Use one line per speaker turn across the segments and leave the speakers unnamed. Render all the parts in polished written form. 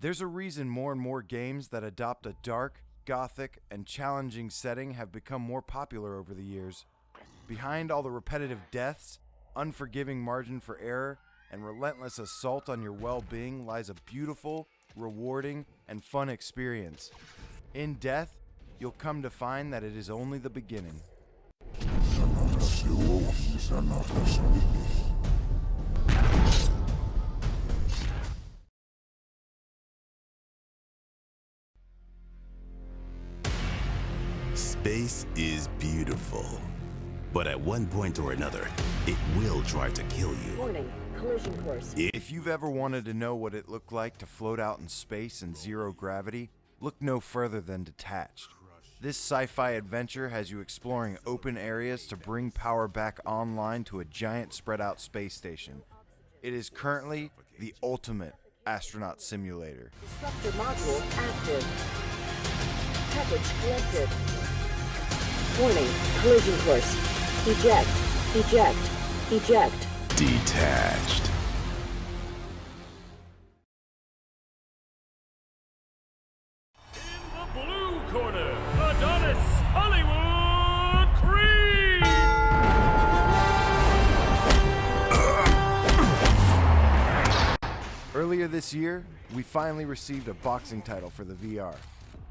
There's a reason more and more games that adopt a dark, gothic, and challenging setting have become more popular over the years. Behind all the repetitive deaths, unforgiving margin for error, and relentless assault on your well-being lies a beautiful, rewarding, and fun experience. In death, you'll come to find that it is only the beginning.
Space is beautiful, but at one point or another, it will try to kill you.
Warning, collision course.
If you've ever wanted to know what it looked like to float out in space in zero gravity, look no further than Detached. This sci-fi adventure has you exploring open areas to bring power back online to a giant spread-out space station. It is currently the ultimate astronaut simulator.
Disruptor module active. Package collected. Warning, collision course. Eject, eject, eject.
Detached.
In the blue corner, Adonis Hollywood Creed!
Earlier this year, we finally received a boxing title for the VR.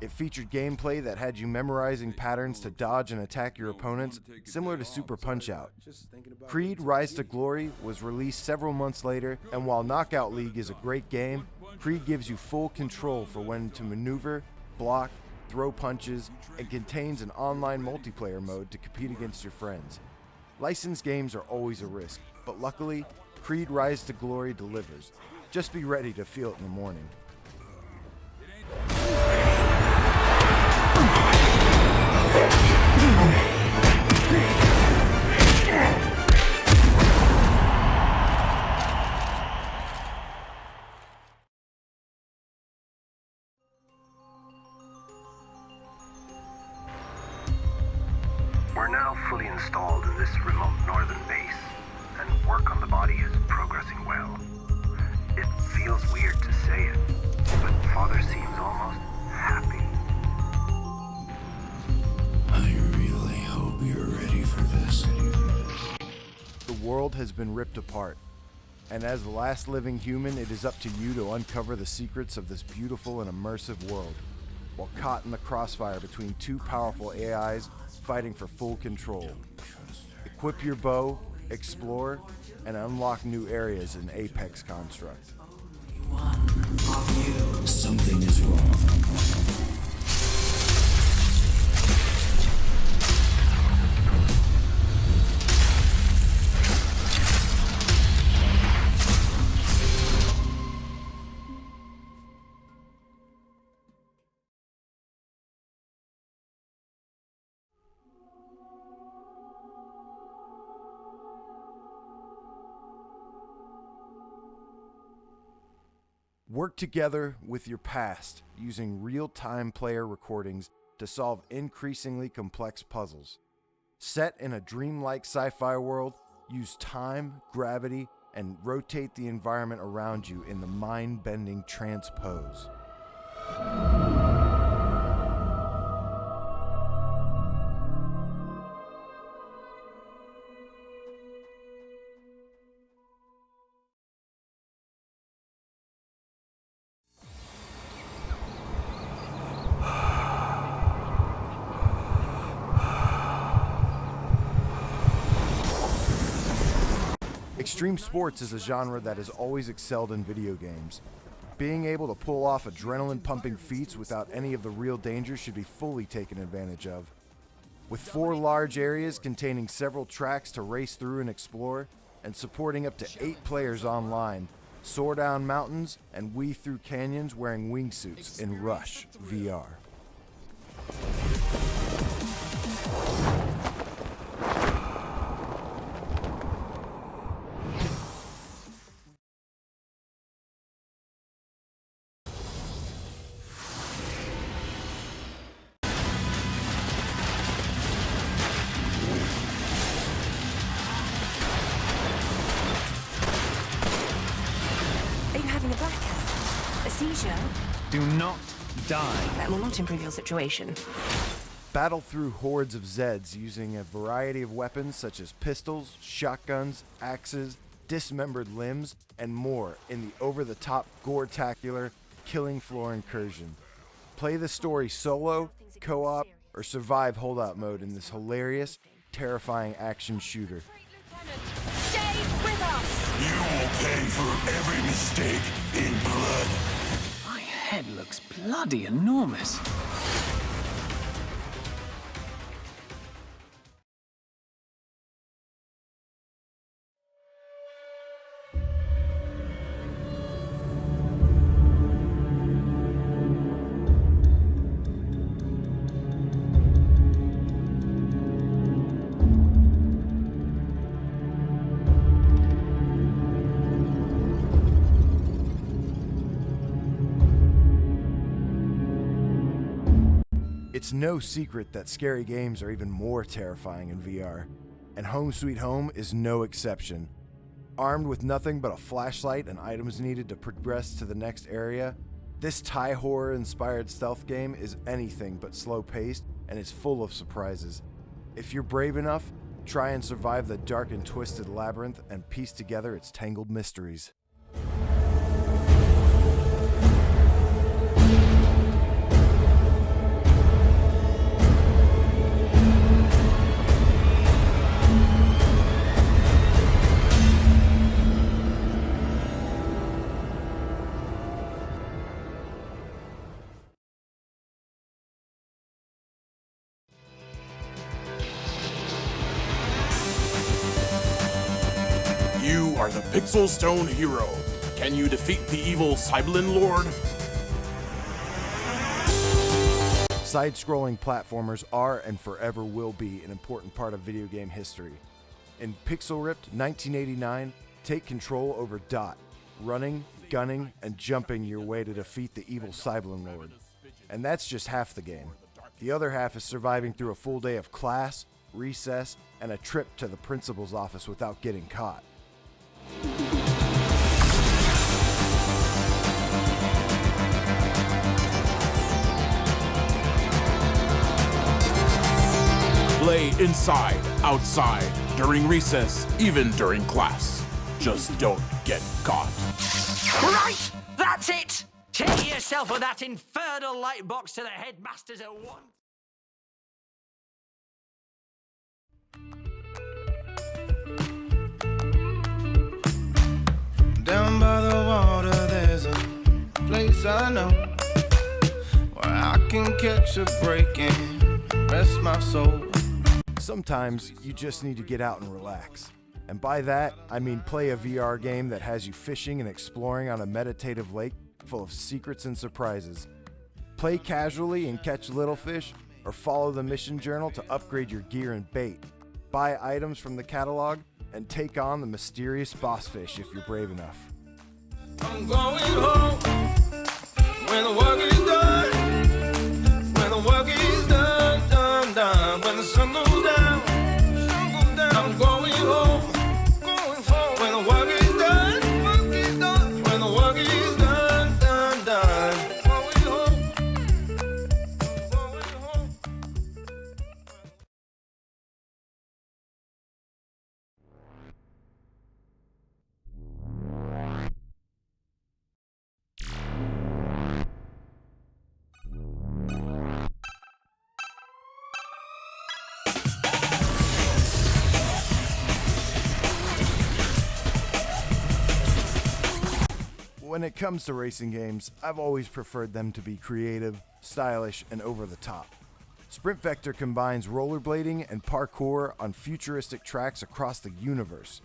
It featured gameplay that had you memorizing patterns to dodge and attack your opponents, similar to Super Punch-Out. Creed Rise to Glory was released several months later, and while Knockout League is a great game, Creed gives you full control for when to maneuver, block, throw punches, and contains an online multiplayer mode to compete against your friends. Licensed games are always a risk, but luckily, Creed Rise to Glory delivers. Just be ready to feel it in the morning.
We're now fully installed in this remote northern base, and work on the body is progressing well. It feels weird to say it, but Father seems almost happy.
I really hope you're ready for this.
The world has been ripped apart, and as the last living human, it is up to you to uncover the secrets of this beautiful and immersive world, while caught in the crossfire between two powerful AIs fighting for full control. Equip your bow, explore, and unlock new areas in Apex Construct.
Something is wrong.
Work together with your past using real-time player recordings to solve increasingly complex puzzles. Set in a dreamlike sci-fi world, use time, gravity, and rotate the environment around you in the mind-bending transpose. Extreme sports is a genre that has always excelled in video games. Being able to pull off adrenaline-pumping feats without any of the real danger should be fully taken advantage of. With 4 large areas containing several tracks to race through and explore, and supporting up to 8 players online, soar down mountains and weave through canyons wearing wingsuits in Rush VR.
Are you having a blackout? A seizure? Do not die.
That will not improve your situation.
Battle through hordes of Zeds using a variety of weapons such as pistols, shotguns, axes, dismembered limbs, and more in the over-the-top gore-tacular Killing Floor incursion. Play the story solo, co-op, or survive holdout mode in this hilarious, terrifying action shooter.
Stay with us!
You will pay for every mistake in blood.
My head looks bloody enormous.
It's no secret that scary games are even more terrifying in VR, and Home Sweet Home is no exception. Armed with nothing but a flashlight and items needed to progress to the next area, this Thai horror-inspired stealth game is anything but slow-paced and is full of surprises. If you're brave enough, try and survive the dark and twisted labyrinth and piece together its tangled mysteries.
You are the Pixel Stone hero. Can you defeat the evil Cyberlin Lord?
Side-scrolling platformers are and forever will be an important part of video game history. In Pixel Ripped 1989, take control over Dot, running, gunning, and jumping your way to defeat the evil Cyberlin Lord. And that's just half the game. The other half is surviving through a full day of class, recess, and a trip to the principal's office without getting caught.
Play inside, outside, during recess, even during class. Just don't get caught.
Right! That's it! Take yourself with that infernal light box to the headmasters at once.
Down by the water, there's a place I know where I can catch a break and rest my soul.
Sometimes you just need to get out and relax. And by that, I mean play a VR game that has you fishing and exploring on a meditative lake full of secrets and surprises. Play casually and catch little fish, or follow the mission journal to upgrade your gear and bait. Buy items from the catalog, and take on the mysterious boss fish if you're brave enough.
I'm going home when the work is done. When the work is done, done, done. When the sun goes down, I'm going home. When the work is done, work is done. When the work is done, done, done. Going home, going home.
When it comes to racing games, I've always preferred them to be creative, stylish, and over the top. Sprint Vector combines rollerblading and parkour on futuristic tracks across the universe.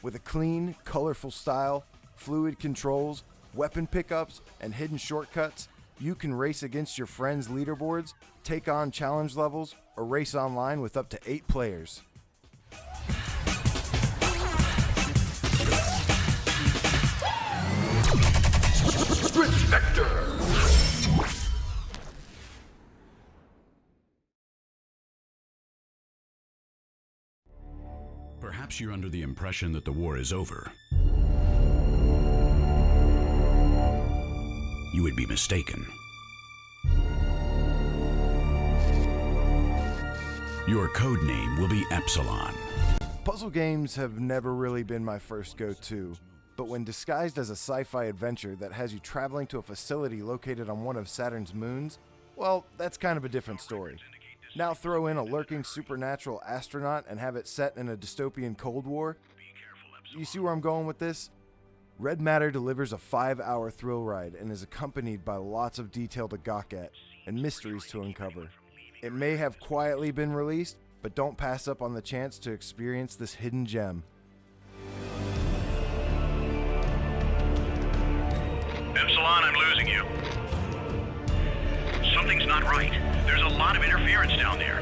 With a clean, colorful style, fluid controls, weapon pickups, and hidden shortcuts, you can race against your friends' leaderboards, take on challenge levels, or race online with up to 8 players.
Sprint Vector!
Perhaps you're under the impression that the war is over.
you would be mistaken. Your code name will be Epsilon.
Puzzle games have never really been my first go-to, but when disguised as a sci-fi adventure that has you traveling to a facility located on one of Saturn's moons, well, that's kind of a different story. Now throw in a lurking supernatural astronaut and have it set in a dystopian Cold War. You see where I'm going with this? Red Matter delivers a 5-hour thrill ride and is accompanied by lots of detail to gawk at and mysteries to uncover. It may have quietly been released, but don't pass up on the chance to experience this hidden gem.
Epsilon, I'm losing you. Something's not right. There's a lot of interference down there.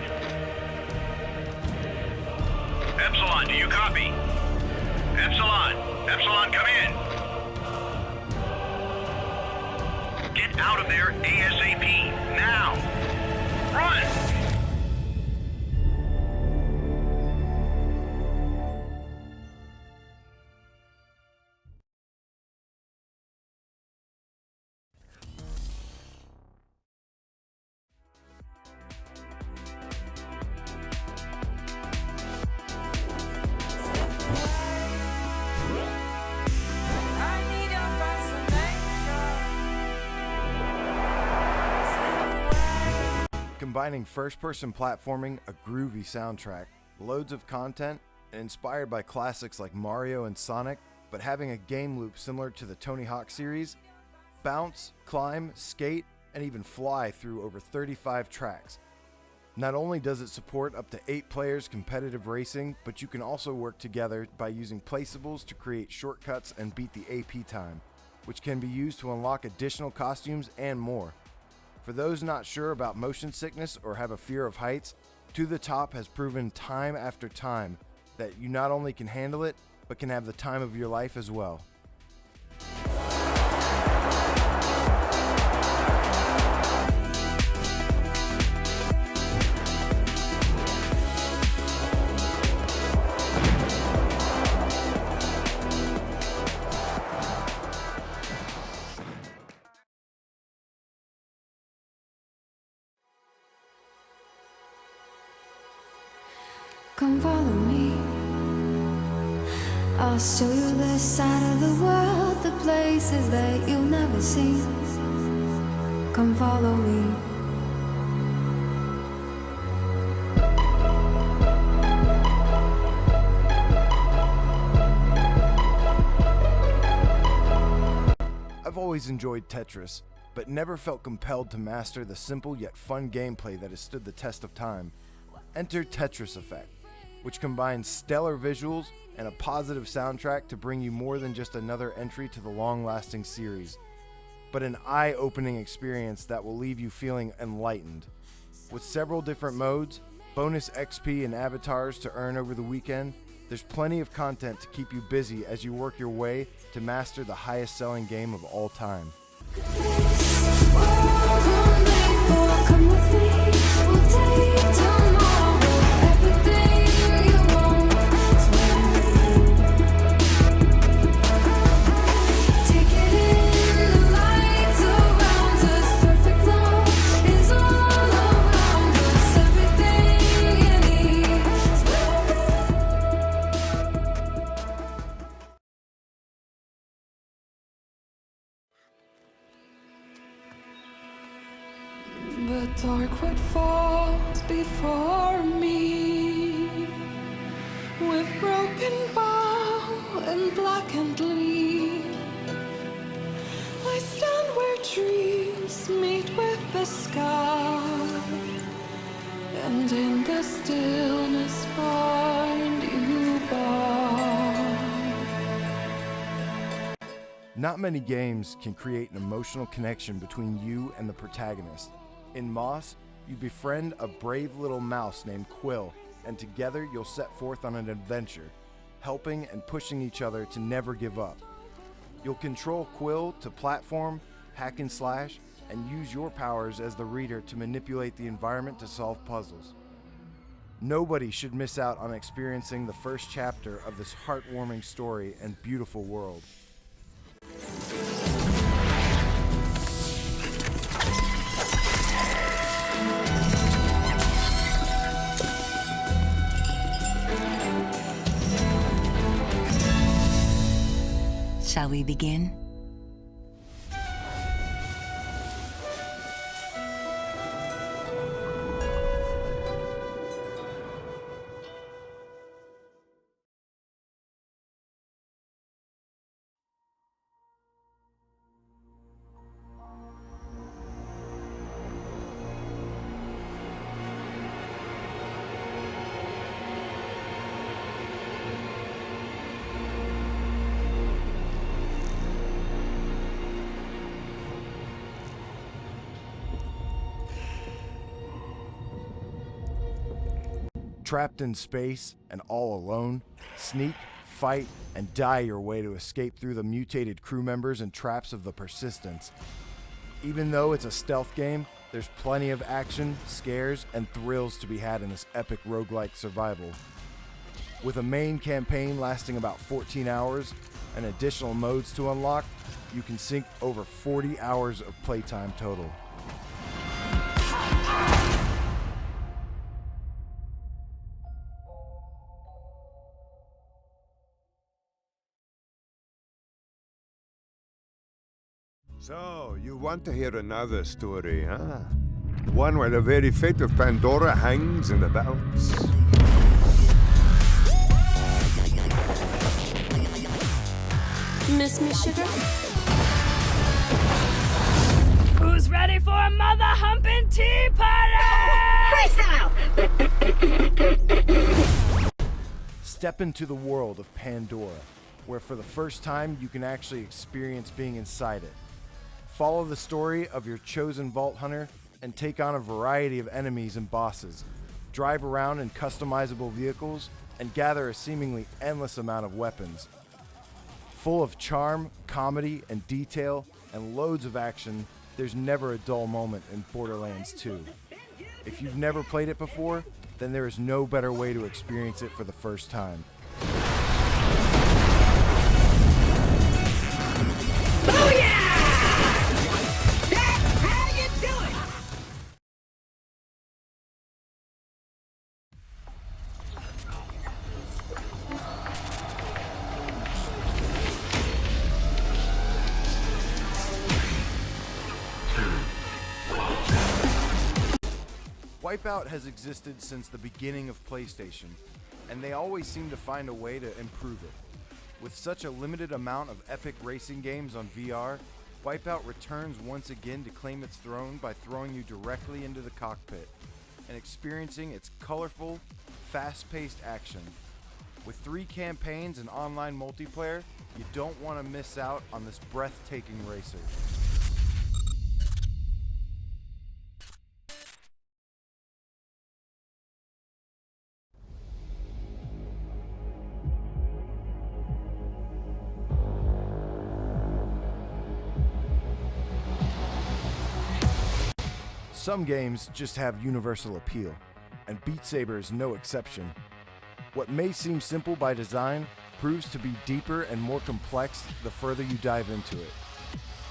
Epsilon, do you copy? Epsilon! Epsilon, come in! Get out of there ASAP, now! Run!
Combining first-person platforming, a groovy soundtrack, loads of content, and inspired by classics like Mario and Sonic, but having a game loop similar to the Tony Hawk series, bounce, climb, skate, and even fly through over 35 tracks. Not only does it support up to 8 players competitive racing, but you can also work together by using placeables to create shortcuts and beat the AP time, which can be used to unlock additional costumes and more. For those not sure about motion sickness or have a fear of heights, To the Top has proven time after time that you not only can handle it, but can have the time of your life as well.
Come follow me. I'll show you the side of the world, the places that you'll never see. Come follow me.
I've always enjoyed Tetris, but never felt compelled to master the simple yet fun gameplay that has stood the test of time. Enter Tetris Effect, which combines stellar visuals and a positive soundtrack to bring you more than just another entry to the long-lasting series, but an eye-opening experience that will leave you feeling enlightened. With several different modes, bonus XP and avatars to earn over the weekend, there's plenty of content to keep you busy as you work your way to master the highest-selling game of all time.
Come with me, we'll take tomorrow. Everything you want is waiting for you. Take it in, the lights around us. Perfect love is all around us. Everything you need is but dark what falls before me, with broken bough and blackened leaf. I stand where trees meet with the sky, and in the stillness find you by.
Not many games can create an emotional connection between you and the protagonist. In Moss, you befriend a brave little mouse named Quill, and together you'll set forth on an adventure, helping and pushing each other to never give up. You'll control Quill to platform, hack and slash, and use your powers as the reader to manipulate the environment to solve puzzles. Nobody should miss out on experiencing the first chapter of this heartwarming story and beautiful world.
Shall we begin?
Trapped in space and all alone, sneak, fight, and die your way to escape through the mutated crew members and traps of the Persistence. Even though it's a stealth game, there's plenty of action, scares, and thrills to be had in this epic roguelike survival. With a main campaign lasting about 14 hours and additional modes to unlock, you can sink over 40 hours of playtime total.
So, you want to hear another story, huh? One where the very fate of Pandora hangs in the balance.
Miss me, sugar?
Who's ready for a mother humping tea party?
Freestyle!
Step into the world of Pandora, where for the first time you can actually experience being inside it. Follow the story of your chosen Vault Hunter and take on a variety of enemies and bosses. Drive around in customizable vehicles and gather a seemingly endless amount of weapons. Full of charm, comedy, and detail, and loads of action, there's never a dull moment in Borderlands 2. If you've never played it before, then there is no better way to experience it for the first time.
Oh yeah! How you doing?
Wipeout has existed since the beginning of PlayStation, and they always seem to find a way to improve it. With such a limited amount of epic racing games on VR, Wipeout returns once again to claim its throne by throwing you directly into the cockpit and experiencing its colorful, fast-paced action. With 3 campaigns and online multiplayer, you don't want to miss out on this breathtaking racer. Some games just have universal appeal, and Beat Saber is no exception. What may seem simple by design proves to be deeper and more complex the further you dive into it.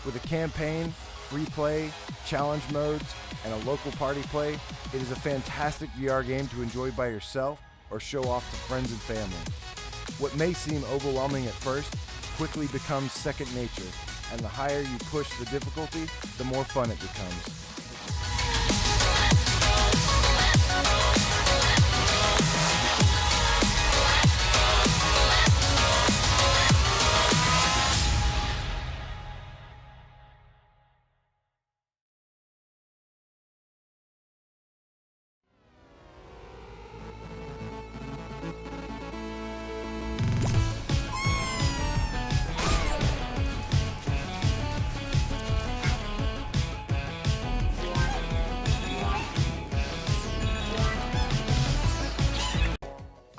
With a campaign, free play, challenge modes, and a local party play, it is a fantastic VR game to enjoy by yourself or show off to friends and family. What may seem overwhelming at first quickly becomes second nature, and the higher you push the difficulty, the more fun it becomes.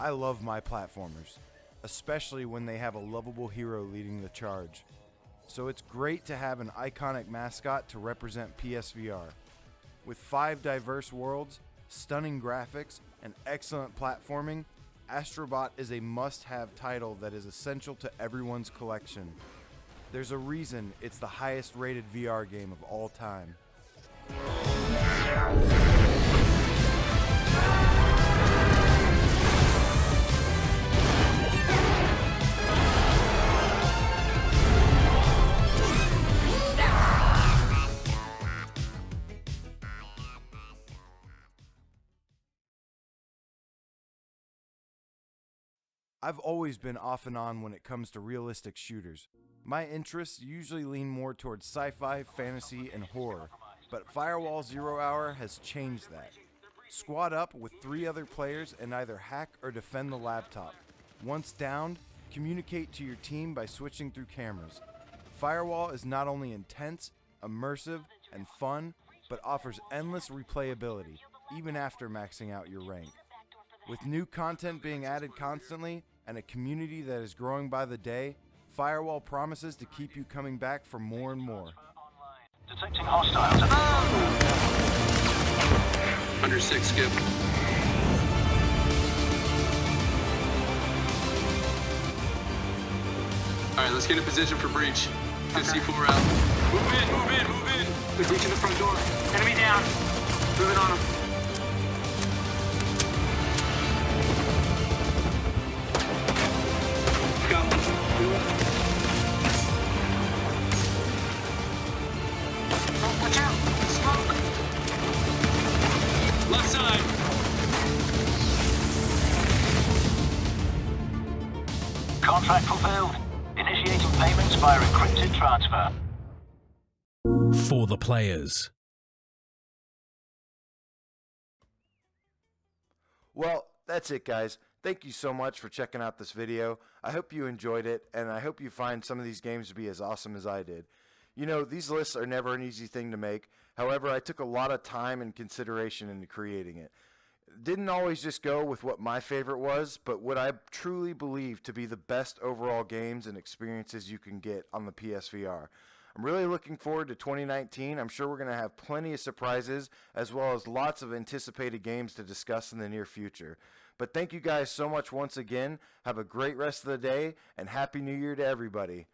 I love my platformers, especially when they have a lovable hero leading the charge. So it's great to have an iconic mascot to represent PSVR. With 5 diverse worlds, stunning graphics, and excellent platforming, Astrobot is a must-have title that is essential to everyone's collection. There's a reason it's the highest rated VR game of all time. I've always been off and on when it comes to realistic shooters. My interests usually lean more towards sci-fi, fantasy, and horror, but Firewall Zero Hour has changed that. Squad up with 3 other players and either hack or defend the laptop. Once downed, communicate to your team by switching through cameras. Firewall is not only intense, immersive, and fun, but offers endless replayability, even after maxing out your rank. With new content being added constantly, and a community that is growing by the day, Firewall promises to keep you coming back for more and more.
Detecting hostiles.
Under 6, skip. Alright, let's get in position for breach. Good C4 out. Move in, move in, move in. They're breaching the front door.
Enemy down.
Moving on them. Got one.
Watch out. Smoke.
Left side.
Contract fulfilled. Initiating payments via encrypted transfer.
For the players.
Well, that's it, guys. Thank you so much for checking out this video. I hope you enjoyed it, and I hope you find some of these games to be as awesome as I did. You know, these lists are never an easy thing to make. However, I took a lot of time and consideration into creating it. Didn't always just go with what my favorite was, but what I truly believe to be the best overall games and experiences you can get on the PSVR. I'm really looking forward to 2019. I'm sure we're going to have plenty of surprises, as well as lots of anticipated games to discuss in the near future. But thank you guys so much once again. Have a great rest of the day, and Happy New Year to everybody.